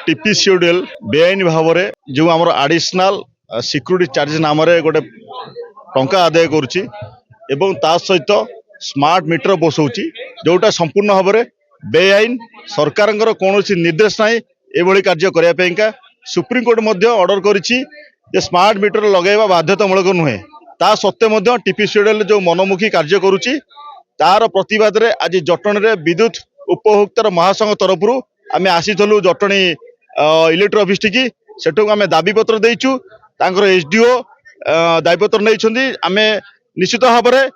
TP schedule बेआईन भाव में जो आम आडिशनाल सिक्यूरीटी चार्जेस नाम गोटे टंका आदाय करुच्ची सहित स्मार्ट मीटर बसौची जोटा संपूर्ण भाव में बेआईन सरकार कौन निर्देश ना ये कार्य करने सुप्रीमकोर्ट ऑर्डर करिछि स्मार्ट मीटर लगेवा बाध्यतामूलक नुहे ता सत्वे टीपी शेड्यूल जो मनमुखी कार्य करुच्ची तार प्रतिवाद रे आज जटणी रे विद्युत उपभोक्तार महासंघ तरफ आम आसीलु जटणी इलेक्ट्रिक ऑफिस टी सेठू आम दाबीपत्र देचु एसडीओ दाबीपत्र नहीं आम निश्चित भाव में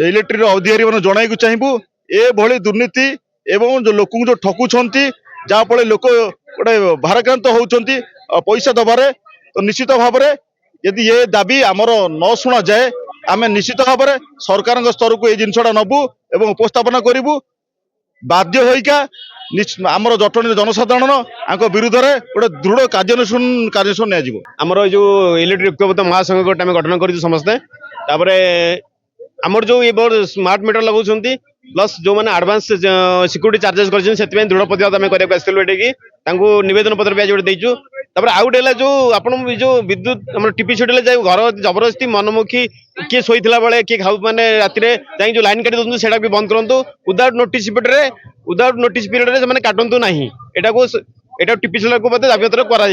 इलेक्ट्रिक अधिकारी मैंने जनवाक चाहबू ये दुर्नीति एवं जो लोक जो ठकुंट जहाँफल लोक गोटे भाराक्रांत होती पैसा दबारे तो निश्चित भाव में यदि ये दाबी आमर न शुणा जाए आम निश्चित भाव में सरकार स्तर को ये जिनसा नबू एवं उपस्थापन करूँ बाध्य होइका आमर जटणी जनसाधारण विरुद्ध में गोटे दृढ़ कार्यानुष्ठान आमर जो इलेक्ट्रिक उपभोक्ता महासंघ गोटे आम गठन कर समस्ते आमर जो ये स्मार्ट मीटर लगाउछंती प्लस जो मैंने आडभांस सिक्यूरीटी चार्जेस कर दृढ़ प्रतिवाद आम करके निवेदन पत्र भी आज गोटे देचु आउ गोटे जो आपण जो विद्युत आम टीपी शेड्यूल घर जबरदस्ती मनमुखी किए शोला बेले किए खाऊ मैंने राति जो लाइन काटी दौरान से भी बंद करूँ विदाउट नोटिस पीरियड से काटतु ना यहाँ टीपी शेड्यूल को दाबी पत्र कर